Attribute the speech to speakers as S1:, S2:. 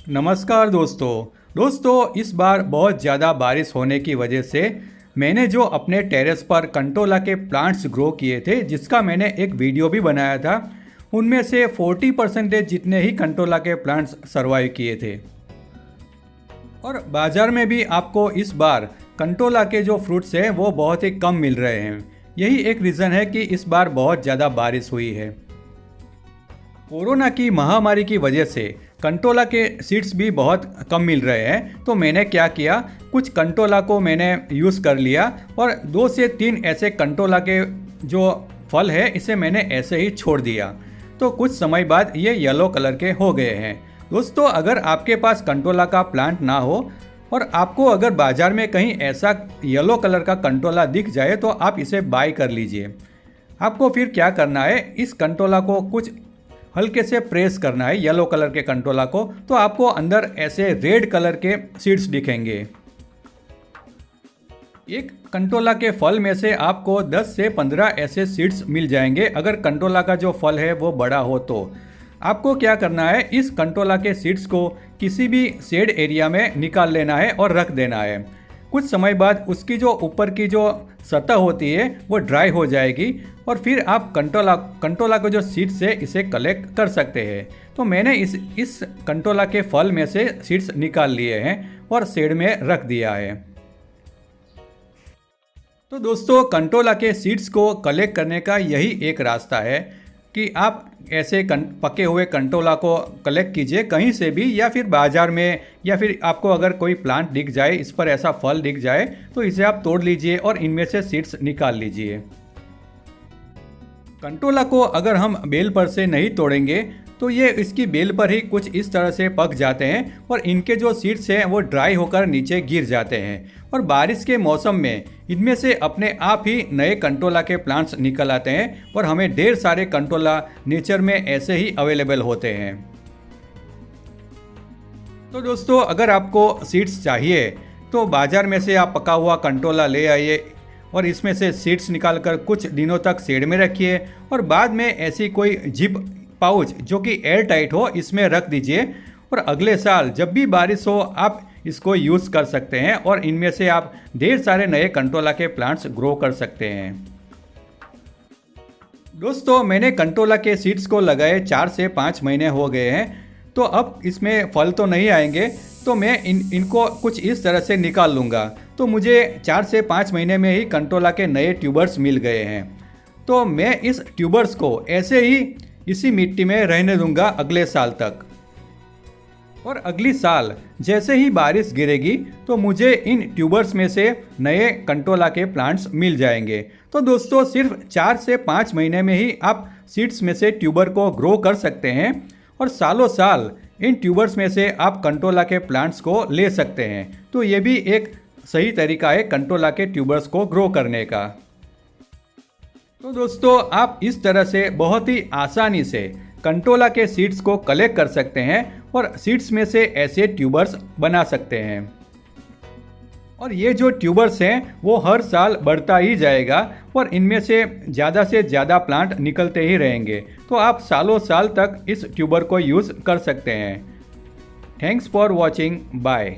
S1: नमस्कार दोस्तों इस बार बहुत ज़्यादा बारिश होने की वजह से मैंने जो अपने टेरेस पर कंटोला के प्लांट्स ग्रो किए थे, जिसका मैंने एक वीडियो भी बनाया था, उनमें से 40% जितने ही कंटोला के प्लांट्स सर्वाइव किए थे। और बाज़ार में भी आपको इस बार कंटोला के जो फ्रूट्स हैं वो बहुत ही कम मिल रहे हैं। यही एक रीज़न है कि इस बार बहुत ज़्यादा बारिश हुई है। कोरोना की महामारी की वजह से कंटोला के सीड्स भी बहुत कम मिल रहे हैं, तो मैंने क्या किया, कुछ कंटोला को मैंने यूज़ कर लिया और 2 से 3 ऐसे कंटोला के जो फल है इसे मैंने ऐसे ही छोड़ दिया। तो कुछ समय बाद ये येलो कलर के हो गए हैं। दोस्तों, अगर आपके पास कंटोला का प्लांट ना हो और आपको अगर बाज़ार में कहीं ऐसा येलो कलर का कंटोला दिख जाए तो आप इसे बाय कर लीजिए। आपको फिर क्या करना है, इस कंटोला को कुछ हल्के से प्रेस करना है, येलो कलर के कंटोला को, तो आपको अंदर ऐसे रेड कलर के सीड्स दिखेंगे। एक कंटोला के फल में से आपको 10 से 15 ऐसे सीड्स मिल जाएंगे। अगर कंटोला का जो फल है वो बड़ा हो तो आपको क्या करना है, इस कंटोला के सीड्स को किसी भी शेड एरिया में निकाल लेना है और रख देना है। कुछ समय बाद उसकी जो ऊपर की जो सतह होती है वो ड्राई हो जाएगी और फिर आप कंटोला को जो सीड्स है इसे कलेक्ट कर सकते हैं। तो मैंने इस कंटोला के फल में से सीड्स निकाल लिए हैं और शेड में रख दिया है। तो दोस्तों, कंटोला के सीड्स को कलेक्ट करने का यही एक रास्ता है कि आप ऐसे पके हुए कंटोला को कलेक्ट कीजिए कहीं से भी, या फिर बाज़ार में, या फिर आपको अगर कोई प्लांट दिख जाए, इस पर ऐसा फल दिख जाए तो इसे आप तोड़ लीजिए और इनमें से सीड्स निकाल लीजिए। कंटोला को अगर हम बेल पर से नहीं तोड़ेंगे तो ये इसकी बेल पर ही कुछ इस तरह से पक जाते हैं और इनके जो सीड्स हैं वो ड्राई होकर नीचे गिर जाते हैं और बारिश के मौसम में इनमें से अपने आप ही नए कंटोला के प्लांट्स निकल आते हैं और हमें ढेर सारे कंटोला नेचर में ऐसे ही अवेलेबल होते हैं। तो दोस्तों, अगर आपको सीड्स चाहिए तो बाज़ार में से आप पका हुआ कंटोला ले आइए और इसमें से सीड्स निकालकर कुछ दिनों तक शेड में रखिए और बाद में ऐसी कोई जिप पाउच जो कि एयर टाइट हो इसमें रख दीजिए और अगले साल जब भी बारिश हो आप इसको यूज़ कर सकते हैं और इनमें से आप ढेर सारे नए कंटोला के प्लांट्स ग्रो कर सकते हैं। दोस्तों, मैंने कंटोला के सीड्स को लगाए 4 से 5 महीने हो गए हैं, तो अब इसमें फल तो नहीं आएंगे, तो मैं इनको कुछ इस तरह से निकाल लूँगा। तो मुझे 4 से 5 महीने में ही कंटोला के नए ट्यूबर्स मिल गए हैं। तो मैं इस ट्यूबर्स को ऐसे ही इसी मिट्टी में रहने दूंगा अगले साल तक, और अगली साल जैसे ही बारिश गिरेगी तो मुझे इन ट्यूबर्स में से नए कंटोला के प्लांट्स मिल जाएंगे। तो दोस्तों, सिर्फ 4 से 5 महीने में ही आप सीड्स में से ट्यूबर को ग्रो कर सकते हैं और सालों साल इन ट्यूबर्स में से आप कंटोला के प्लांट्स को ले सकते हैं। तो ये भी एक सही तरीका है कंटोला के ट्यूबर्स को ग्रो करने का। तो दोस्तों, आप इस तरह से बहुत ही आसानी से कंटोला के सीड्स को कलेक्ट कर सकते हैं और सीड्स में से ऐसे ट्यूबर्स बना सकते हैं। और ये जो ट्यूबर्स हैं वो हर साल बढ़ता ही जाएगा और इनमें से ज़्यादा प्लांट निकलते ही रहेंगे। तो आप सालों साल तक इस ट्यूबर को यूज़ कर सकते हैं। Thanks for watching, bye.